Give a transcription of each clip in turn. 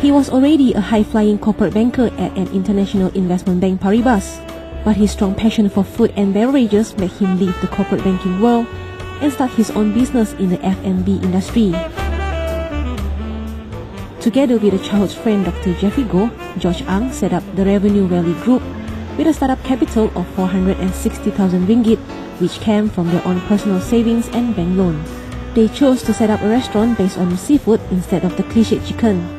He was already a high-flying corporate banker at an international investment bank, Paribas, but his strong passion for food and beverages made him leave the corporate banking world and start his own business in the F&B industry. Together with a childhood friend Dr. Jeffrey Goh, George Ang set up the Revenue Valley Group with a startup capital of 460,000 ringgit, which came from their own personal savings and bank loan. They chose to set up a restaurant based on seafood instead of the cliched chicken.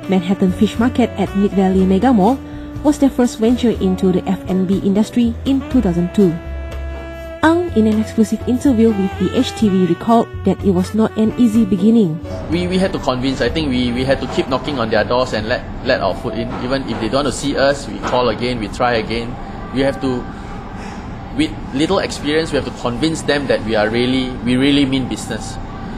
Manhattan Fish Market at Mid-Valley Mega Mall was their first venture into the F&B industry in 2002. Ang, in an exclusive interview with the HTV, recalled that it was not an easy beginning. We had to convince. I think we had to keep knocking on their doors and let our food in. Even if they don't want to see us, we call again, we try again. We have to, with little experience, we have to convince them that we really mean business.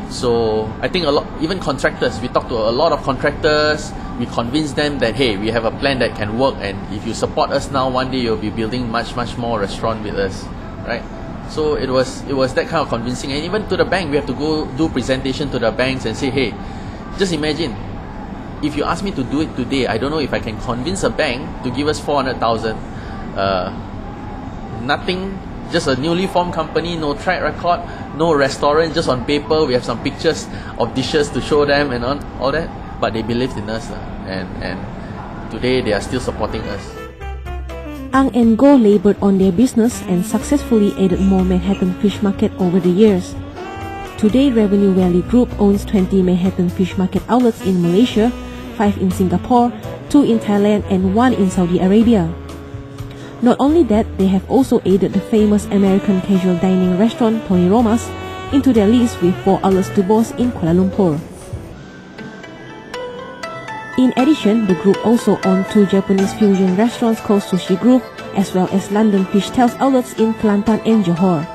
So I think a lot, even contractors, we talk to a lot of contractors, we convince them that, hey, we have a plan that can work, and if you support us now, one day you'll be building much more restaurant with us, right? So it was that kind of convincing. And even to the bank, we have to go do presentation to the banks and say, hey, just imagine, if you ask me to do it today, I don't know if I can convince a bank to give us 400,000. Nothing, just a newly formed company, no track record, no restaurant, just on paper. We have some pictures of dishes to show them and all that. But they believed in us, and today they are still supporting us. Ang and Goh labored on their business and successfully added more Manhattan Fish Market over the years. Today, Revenue Valley Group owns 20 Manhattan Fish Market outlets in Malaysia, 5 in Singapore, 2 in Thailand, and 1 in Saudi Arabia. Not only that, they have also added the famous American casual dining restaurant Paribas into their list with 4 outlets to boast in Kuala Lumpur. In addition, the group also owns 2 Japanese fusion restaurants called Sushi Group, as well as London Fish Tales outlets in Kelantan and Johor.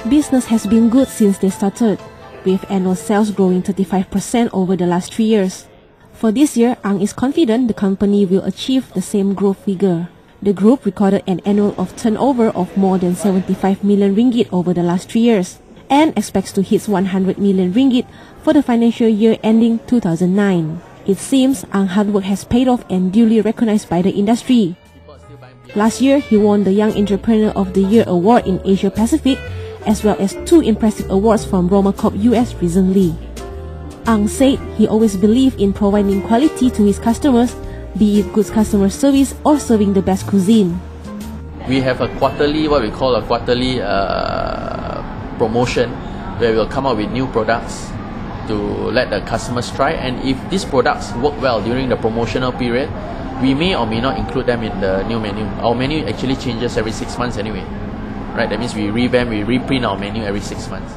Business has been good since they started, with annual sales growing 35% over the last 3 years. For this year, Ang is confident the company will achieve the same growth figure. The group recorded an annual turnover of more than 75 million ringgit over the last 3 years, and expects to hit 100 million ringgit for the financial year ending 2009. It seems Ang's hard work has paid off and duly recognized by the industry. Last year, he won the Young Entrepreneur of the Year award in Asia Pacific, as well as 2 impressive awards from Roma Corp US recently. Ang said he always believed in providing quality to his customers, be it good customer service or serving the best cuisine. We have a quarterly, what we call a quarterly promotion, where we'll come up with new products to let the customers try, and if these products work well during the promotional period, we may or may not include them in the new menu. Our menu actually changes every 6 months anyway, right? That means we revamp, we reprint our menu every 6 months.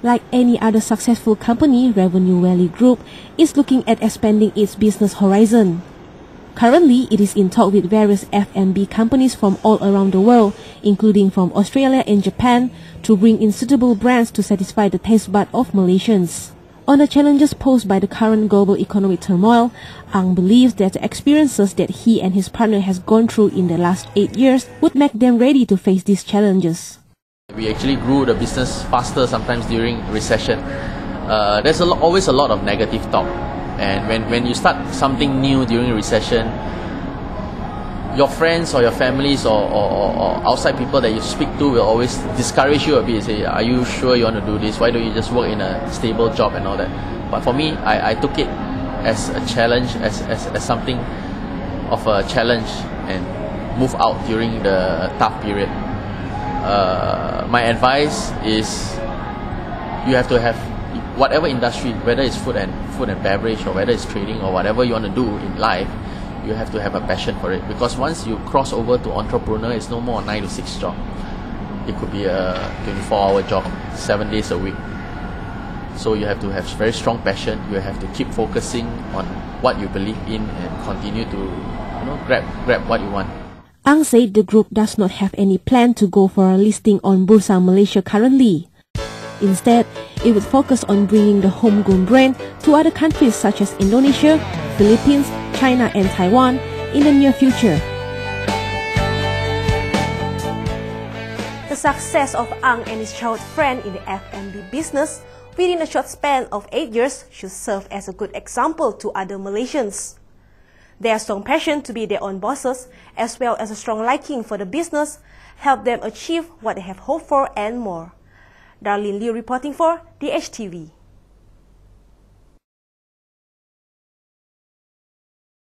Like any other successful company, Revenue Valley Group is looking at expanding its business horizon. Currently, it is in talk with various F&B companies from all around the world, including from Australia and Japan, to bring in suitable brands to satisfy the taste bud of Malaysians. On the challenges posed by the current global economic turmoil, Ang believes that the experiences that he and his partner has gone through in the last 8 years would make them ready to face these challenges. We actually grew the business faster sometimes during recession. There's always a lot of negative talk. And when you start something new during a recession, your friends or your families or outside people that you speak to will always discourage you a bit. Say, are you sure you want to do this? Why don't you just work in a stable job and all that? But for me, I took it as a challenge, as something of a challenge, and move out during the tough period. My advice is you have to have, whatever industry, whether it's food and beverage, or whether it's trading, or whatever you want to do in life, you have to have a passion for it. Because once you cross over to entrepreneur, it's no more a 9 to 6 job. It could be a 24-hour job, 7 days a week. So you have to have very strong passion. You have to keep focusing on what you believe in and continue to, grab what you want. Ang said the group does not have any plan to go for a listing on Bursa Malaysia currently. Instead, it would focus on bringing the homegrown brand to other countries such as Indonesia, Philippines, China and Taiwan in the near future. The success of Ang and his childhood friend in the F&B business within a short span of 8 years should serve as a good example to other Malaysians. Their strong passion to be their own bosses, as well as a strong liking for the business, help them achieve what they have hoped for and more. Darlene Liu reporting for DHTV.